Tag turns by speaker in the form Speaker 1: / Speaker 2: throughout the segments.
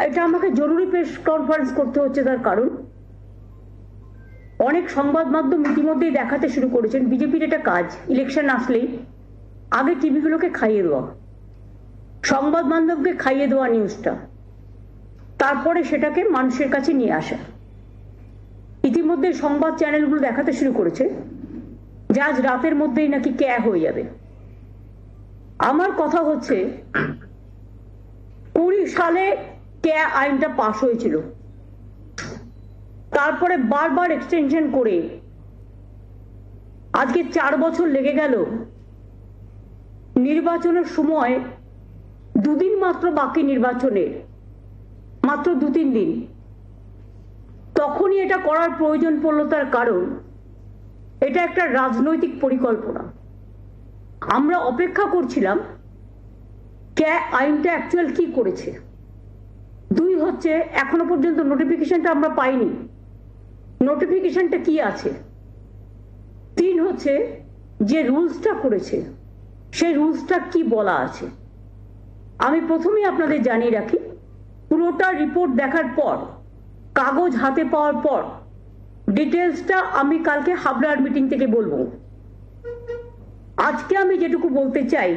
Speaker 1: এটা আমাকে জরুরি প্রেস কনফারেন্স করতে হচ্ছে, তার কারণ অনেক সংবাদ মাধ্যম ইতিমধ্যেই দেখাতে শুরু করেছেন বিজেপির এটা কাজ ইলেকশন আসলেই আগে টিভিগুলোকে খাইয়ে দেওয়া, সংবাদ মাধ্যমকে খাইয়ে দেওয়া নিউজটা, তারপরে সেটাকে মানুষের কাছে নিয়ে আসা। ইতিমধ্যে সংবাদ চ্যানেলগুলো দেখাতে শুরু করেছে যে আজ রাতের মধ্যেই নাকি ক্যা হয়ে যাবে। আমার কথা হচ্ছে 20 সালে ক্যা আইনটা পাশ হয়েছিল, তারপরে বারবার এক্সটেনশন করে আজকে 4 বছর লেগে গেল। নির্বাচনের সময় দুদিন মাত্র বাকি, নির্বাচনের মাত্র 2-3 দিন, তখনই এটা করার প্রয়োজন পড়লো। তার কারণ এটা একটা রাজনৈতিক পরিকল্পনা। আমরা অপেক্ষা করছিলাম ক্যা আইনটা অ্যাকচুয়াল কি করেছে। 2 হচ্ছে এখনো পর্যন্ত নোটিফিকেশনটা আমরা পাইনি, নোটিফিকেশনটা কি আছে। 3 হচ্ছে যে রুলসটা করেছে সেই রুলসটা কি বলা আছে। আমি প্রথমেই আপনাদের জানিয়ে রাখি, পুরোটা রিপোর্ট দেখার পর, কাগজ হাতে পাওয়ার পর ডিটেলসটা আমি কালকে হাবড়ার মিটিং থেকে বলবো। আজকে আমি যেটুকু বলতে চাই,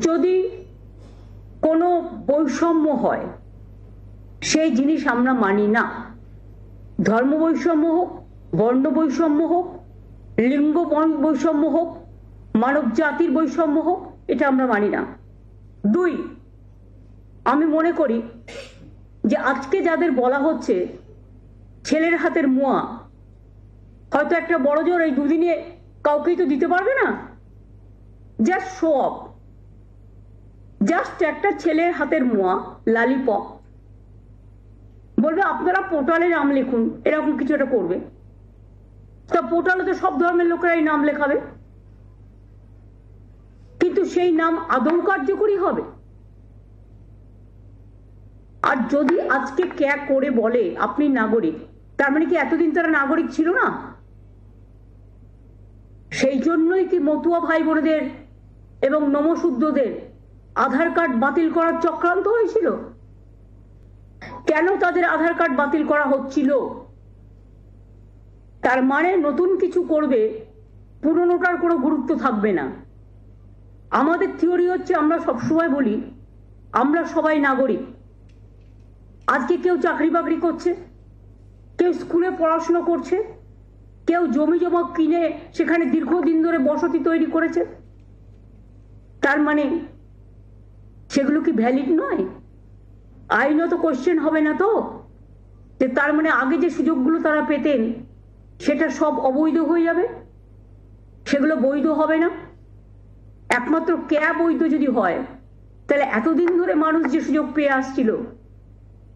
Speaker 1: যদি কোনো বৈষম্য হয় সেই জিনিস আমরা মানি না। ধর্ম বৈষম্য হোক, বর্ণ বৈষম্য হোক, লিঙ্গ বৈষম্য হোক, মানব জাতির বৈষম্য হোক, এটা আমরা মানি না। 2, আমি মনে করি যে আজকে যাদের বলা হচ্ছে ছেলের হাতের মোয়া, হয়তো একটা বড় জোর এই 2 দিনে কাউকেই তো দিতে পারবে না, জাস্ট শো অফ, জাস্ট একটা ছেলের হাতের মোয়া, লালিপপ, বলবে আপনারা পোর্টালে নাম লিখুন, এরকম কিছু একটা করবে। তা পোর্টালে তো সব ধর্মের লোকেরাই নাম লেখাবে, কিন্তু সেই নাম আদৌ কার্যকরী হবে? আর যদি আজকে ক্যা করে বলে আপনি নাগরিক, তার মানে কি এতদিন তারা নাগরিক ছিল না? সেই জন্যই কি মতুয়া ভাই বোনেদের এবং নমশুদ্ধদের আধার কার্ড বাতিল করার চক্রান্ত হয়েছিল? কেন তাদের আধার কার্ড বাতিল করা হচ্ছিল? তার মানে নতুন কিছু করবে, পুরনোটার কোনো গুরুত্ব থাকবে না। আমাদের থিওরি হচ্ছে, আমরা সবসময় বলি আমরা সবাই নাগরিক। আজকে কেউ চাকরি বাকরি করছে, কেউ স্কুলে পড়াশোনা করছে, কেউ জমি জমা কিনে সেখানে দীর্ঘদিন ধরে বসতি তৈরি করেছে, তার মানে সেগুলো কি ভ্যালিড নয়? আইনত কোশ্চেন হবে না তো যে তার মানে আগে যে সুযোগগুলো তারা পেতেন সেটা সব অবৈধ হয়ে যাবে, সেগুলো বৈধ হবে না? একমাত্র ক্যা বৈধ যদি হয়, তাহলে এতদিন ধরে মানুষ যে সুযোগ পেয়ে আসছিল,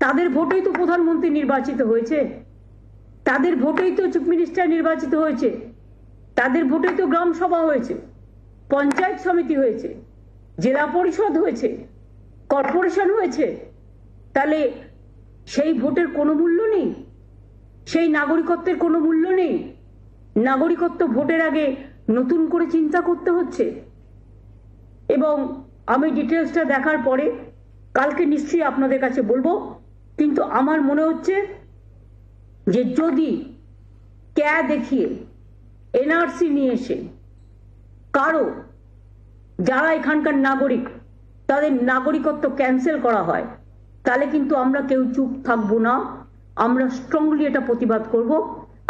Speaker 1: তাদের ভোটেই তো প্রধানমন্ত্রী নির্বাচিত হয়েছে, তাদের ভোটেই তো চিফ মিনিস্টার নির্বাচিত হয়েছে, তাদের ভোটেই তো গ্রাম সভা হয়েছে, পঞ্চায়েত সমিতি হয়েছে, জেলা পরিষদ হয়েছে, কর্পোরেশন হয়েছে। তাহলে সেই ভোটের কোনো মূল্য নেই, সেই নাগরিকত্বের কোনো মূল্য নেই? নাগরিকত্ব ভোটের আগে নতুন করে চিন্তা করতে হচ্ছে। এবং আমি ডিটেলসটা দেখার পরে কালকে নিশ্চয়ই আপনাদের কাছে বলবো, কিন্তু আমার মনে হচ্ছে যে যদি ক্যা দেখিয়ে এনআরসি নিয়ে এসে কারো যারা এখানকার নাগরিক তাদের নাগরিকত্ব ক্যান্সেল করা হয়, তাহলে কিন্তু আমরা কেউ চুপ থাকবো না, আমরা স্ট্রংলি এটা প্রতিবাদ করব।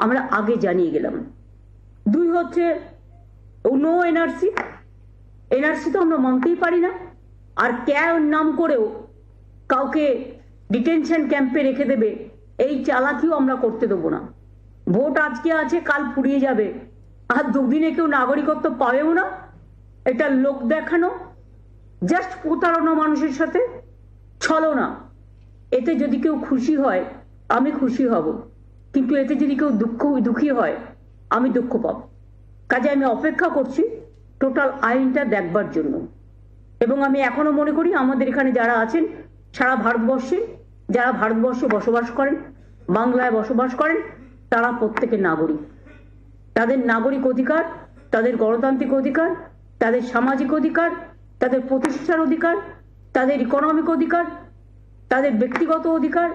Speaker 1: আমরা আগে জানিয়ে গেলাম। 2 হচ্ছে নো এনআরসি, এনআরসি তো আমরা মানতেই পারি না। আর ক্যা নাম করেও কাউকে ডিটেনশন ক্যাম্পে রেখে দেবে, এই চালাকিও আমরা করতে দেবো না। ভোট আজকে আছে, কাল ফুরিয়ে যাবে, আর 2 দিনে কেউ নাগরিকত্ব পাবেও না। এটা লোক দেখানো, জাস্ট প্রতারণা মানুষের সাথে, ছলনা। এতে যদি কেউ খুশি হয় আমি খুশি হব, কিন্তু এতে যদি কেউ দুঃখী হয় আমি দুঃখ পাব। কাজে আমি অপেক্ষা করছি টোটাল আইনটা দেখবার জন্য। এবং আমি এখনো মনে করি আমাদের এখানে যারা আছেন সারা ভারতবর্ষে, যারা ভারতবর্ষে বসবাস করেন, বাংলায় বসবাস করেন, তারা প্রত্যেকে নাগরিক। তাদের নাগরিক অধিকার, তাদের গণতান্ত্রিক অধিকার, তাদের সামাজিক অধিকার, তাদের প্রতিষ্ঠার অধিকার, তাদের ইকোনমিক অধিকার, তাদের ব্যক্তিগত অধিকার,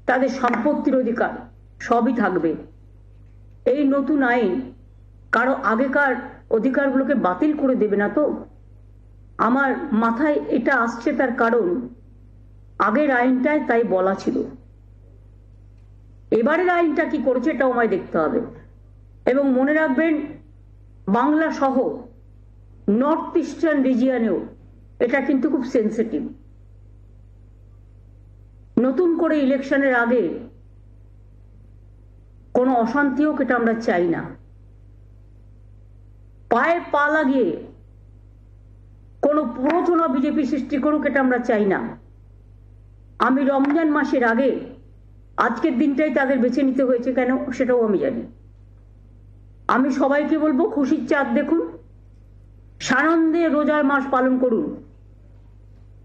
Speaker 1: তাদের সম্পত্তির অধিকার সবই থাকবে। এই নতুন আইন কারো আগেকার অধিকারগুলোকে বাতিল করে দেবে না তো? আমার মাথায় এটা আসছে তার কারণ আগের আইনটায় তাই বলা ছিল। এবারের আইনটা কি করেছে এটাও আমায় দেখতে হবে। এবং মনে রাখবেন, বাংলা সহ নর্থ ইস্টার্ন রিজিয়নেও এটা কিন্তু খুব সেন্সিটিভ। নতুন করে ইলেকশনের আগে কোনো অশান্তি হোক, এটা আমরা চাই না। পায়ে পা লাগিয়ে কোনো প্ররোচনা বিজেপি সৃষ্টি করুক, এটা আমরা চাই না। আমি রমজান মাসের আগে আজকের দিনটাই তাদের বেছে নিতে হয়েছে কেন সেটাও আমি জানি। আমি সবাইকে বলবো, খুশির চাঁদ দেখুন, সানন্দে রোজার মাস পালন করুন।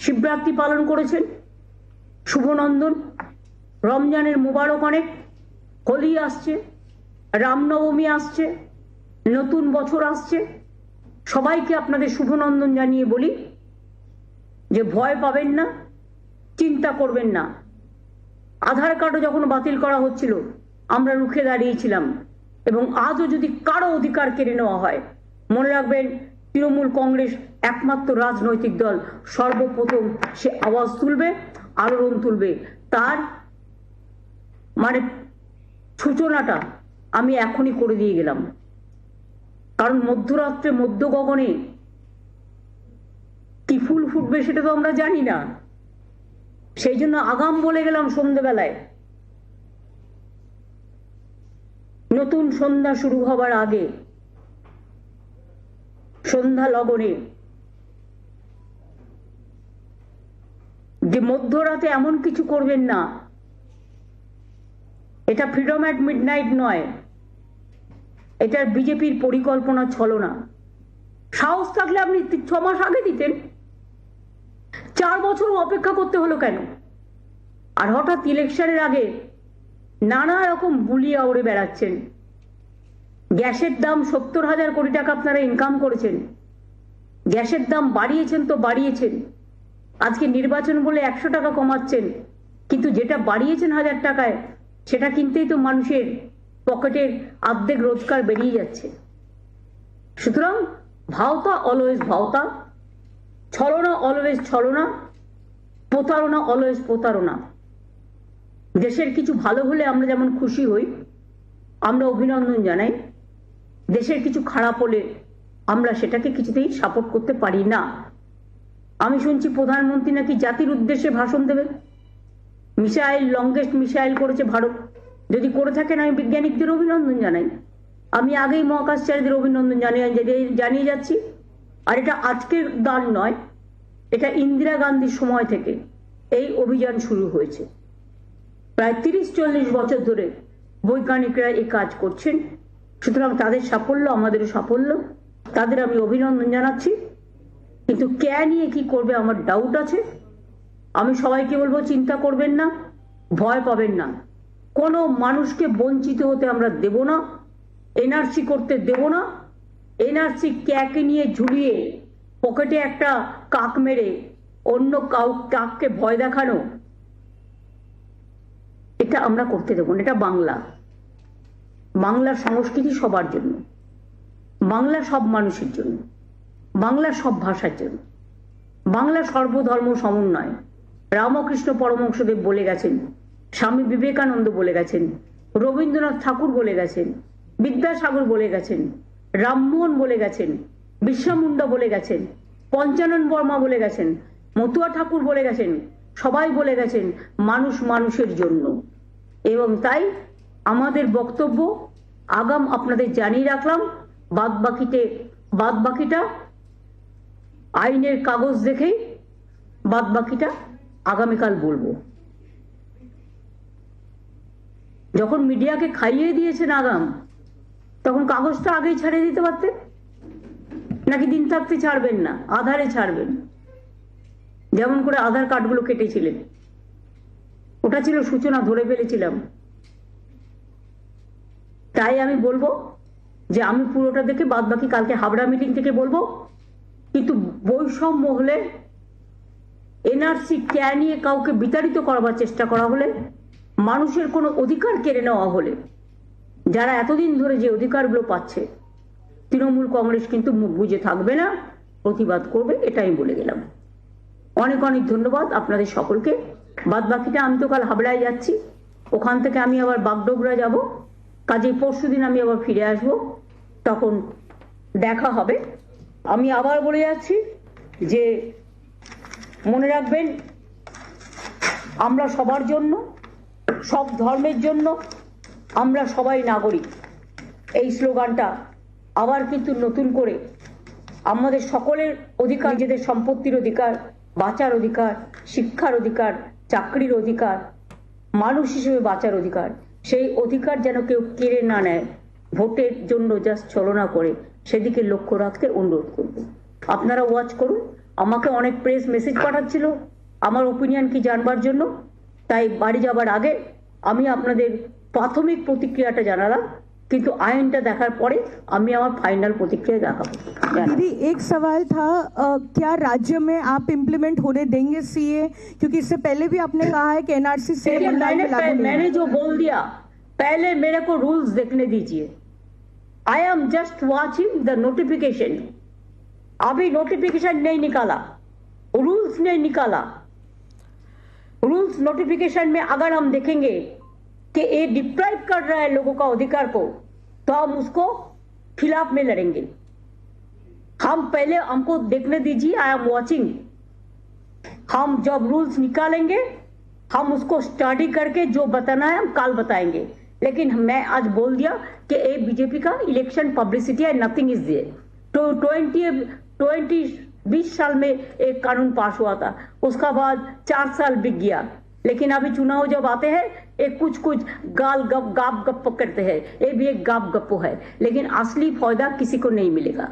Speaker 1: শিবরাত্রি পালন করেছেন, শুভনন্দন। রমজানের মুবারক অনেক। হোলি আসছে, রামনবমী আসছে, নতুন বছর আসছে। সবাইকে আপনাদের শুভনন্দন জানিয়ে বলি যে ভয় পাবেন না, চিন্তা করবেন না। আধার কার্ডও যখন বাতিল করা হচ্ছিল আমরা রুখে দাঁড়িয়েছিলাম, এবং আজও যদি কারো অধিকার কেড়ে নেওয়া হয়, মনে রাখবেন তৃণমূল কংগ্রেস একমাত্র রাজনৈতিক দল সর্বপ্রথম সে আওয়াজ তুলবে, আলোড়ন তুলবে। তার মানে সূচনাটা আমি এখনই করে দিয়ে গেলাম। কারণ মধ্যরাত্রে মধ্য গগনে কি ফুল ফুটবে সেটা তো আমরা জানি না। সেই জন্য আগাম বলে গেলাম সন্ধ্যেবেলায়, নতুন সন্ধ্যা শুরু হবার আগে সন্ধ্যা লগনে যে মধ্যরাতে এমন কিছু করবেন না। এটা ফ্রিডম অ্যাট মিডনাইট নয়, এটা বিজেপির পরিকল্পনা ছলনা। সাহস থাকলে আপনি 6 মাস আগে দিতেন, 4 বছর অপেক্ষা করতে হলো কেন? আর হঠাৎ ইলেকশনের আগে নানা রকম বুলিয়া উড়ে বেড়াচ্ছেন। গ্যাসের দাম 70,000 কোটি টাকা আপনারা ইনকাম করেছেন, গ্যাসের দাম বাড়িয়েছেন তো বাড়িয়েছেন। আজকে নির্বাচন বলে 100 টাকা কমাচ্ছেন, কিন্তু যেটা বাড়িয়েছেন 1000 টাকায় সেটা কিনতেই তো মানুষের পকেটের অর্ধেক রোজগার বেরিয়ে যাচ্ছে। সুতরাং ভাওতা অলওয়েজ ভাওতা, ছলনা অলওয়েজ ছলনা, প্রতারণা অলওয়েজ প্রতারণা। দেশের কিছু ভালো হলে আমরা যেমন খুশি হই, আমরা অভিনন্দন জানাই, দেশের কিছু খারাপ হলে আমরা সেটাকে কিছুতেই সাপোর্ট করতে পারি না। আমি শুনছি প্রধানমন্ত্রী নাকি জাতির উদ্দেশ্যে ভাষণ দেবেন। মিসাইল, লংগেস্ট মিসাইল করেছে ভারত। যদি করে থাকেন আমি বিজ্ঞানিকদের অভিনন্দন জানাই। আমি আগেই মহাকাশচারীদের অভিনন্দন জানিয়ে যাচ্ছি। আর এটা আজকের গান নয়, এটা ইন্দিরা গান্ধীর সময় থেকে এই অভিযান শুরু হয়েছে। প্রায় 30-40 বছর ধরে বৈজ্ঞানিকরা এই কাজ করছেন। সুতরাং তাদের সাফল্য আমাদেরও সাফল্য, তাদের আমি অভিনন্দন জানাচ্ছি। কিন্তু কে নিয়ে কি করবে আমার ডাউট আছে। আমি সবাইকে বলবো, চিন্তা করবেন না, ভয় পাবেন না। কোনো মানুষকে বঞ্চিত হতে আমরা দেব না, এনআরসি করতে দেব না। এনআরসি ক্যাকে নিয়ে ঝুলিয়ে পকেটে একটা কাক মেরে অন্য কাককে ভয় দেখানো, এটা আমরা করতে দেব না। এটা বাংলা, বাংলার সংস্কৃতি সবার জন্য, বাংলা সব মানুষের জন্য, বাংলা সব ভাষার জন্য, বাংলা সর্বধর্ম সমন্বয়। রামকৃষ্ণ পরমহংসদেব বলে গেছেন, স্বামী বিবেকানন্দ বলে গেছেন, রবীন্দ্রনাথ ঠাকুর বলে গেছেন, বিদ্যাসাগর বলে গেছেন, রামমোহন বলে গেছেন, বিরসা মুন্ডা বলে গেছেন, পঞ্চানন বর্মা বলে গেছেন, মতুয়া ঠাকুর বলে গেছেন। সবাই বলে গেছেন মানুষ মানুষের জন্য। এবং তাই আমাদের বক্তব্য আগাম আপনাদের জানিয়ে রাখলাম। বাদবাকিটা আইনের কাগজ দেখেই বাদবাকিটা আগামীকাল বলবো। যখন মিডিয়াকে খাইয়ে দিয়েছেন আগাম, তখন কাগজটা আগেই ছাড়িয়ে দিতে পারতেন, নাকি দিন থাকতে ছাড়বেন না, আধারে ছাড়বেন? যেমন করে আধার কার্ডগুলো কেটেছিলেন, ওটা ছিল সূচনা, ধরে ফেলেছিলাম। তাই আমি বলবো যে আমি পুরোটা দেখে বাদবাকি কালকে হাবড়া মিটিং থেকে বলবো। কিন্তু বৈষম্য হলে এনআরসি নিয়ে কাউকে বিতাড়িত করবার চেষ্টা করা হলে, মানুষের কোনো অধিকার কেড়ে নেওয়া হলে, যারা এতদিন ধরে যে অধিকারগুলো পাচ্ছে, তৃণমূল কংগ্রেস কিন্তু মুখ বুজে থাকবে না, প্রতিবাদ করবে, এটাই বলে গেলাম। অনেক অনেক ধন্যবাদ আপনাদের সকলকে। বাদ বাকিটা আমি তো কাল হাবড়ায় যাচ্ছি, ওখান থেকে আমি আবার বাগডোগরা যাব, কাজেই পরশুদিন আমি আবার ফিরে আসব, তখন দেখা হবে। আমি আবার বলে যাচ্ছি যে মনে রাখবেন, আমরা সবার জন্য, সব ধর্মের জন্য, আমরা সবাই নাগরিক, এই স্লোগানটা আবার কিন্তু নতুন করে আমাদের সকলের অধিকার, নিজেদের সম্পত্তির অধিকার, বাঁচার অধিকার, শিক্ষার অধিকার, চাকরির অধিকার, মানুষ হিসেবে বাঁচার অধিকার, সেই অধিকার যেন কেউ কেড়ে না নেয়, ভোটের জন্য জাস্ট ছলনা করে, সেদিকে লক্ষ্য রাখতে অনুরোধ করব। আপনারা ওয়াচ করুন। আমাকে অনেক প্রেস মেসেজ পাঠাচ্ছিল আমার ওপিনিয়ন কি জানবার জন্য, তাই বাড়ি যাবার আগে আমি আপনাদের প্রাথমিক প্রতিক্রিয়াটা জানালাম, কিন্তু আইনটা দেখার পরে আমি আমার ফাইনাল प्रतिक्रिया দেখাবো।
Speaker 2: दीदी एक सवाल था, क्या राज्य में आप इम्प्लीमेंट होने देंगे सीए, क्योंकि इससे पहले भी आपने कहा है कि एनआरसी से
Speaker 1: मैंने जो बोल दिया, पहले मेरे को रूल्स देखने दीजिए। I am just watching the notification. अभी नोटिफिकेशन नहीं निकाला, रूल्स नहीं निकाला। रूल्स नोटिफिकेशन में अगर हम देखेंगे कि ये डिप्राइव कर रहा है लोगों का अधिकार को, तो हम उसको खिलाफ में लड़ेंगे। हम पहले हमको देखने दीजिए, आई एम वॉचिंग। हम जब रूल्स निकालेंगे, हम उसको स्टडी करके जो बताना है हम कल बताएंगे। लेकिन मैं आज बोल दिया कि ये बीजेपी का इलेक्शन पब्लिसिटी है, नथिंग इज देयर। तो 20 साल में एक कानून पास हुआ था, उसका बाद 4 साल बीत गया, लेकिन अभी चुनाव जब आते हैं एक कुछ गाप गप करते हैं, ये भी एक गाप गप्पो है, लेकिन असली फायदा किसी को नहीं मिलेगा।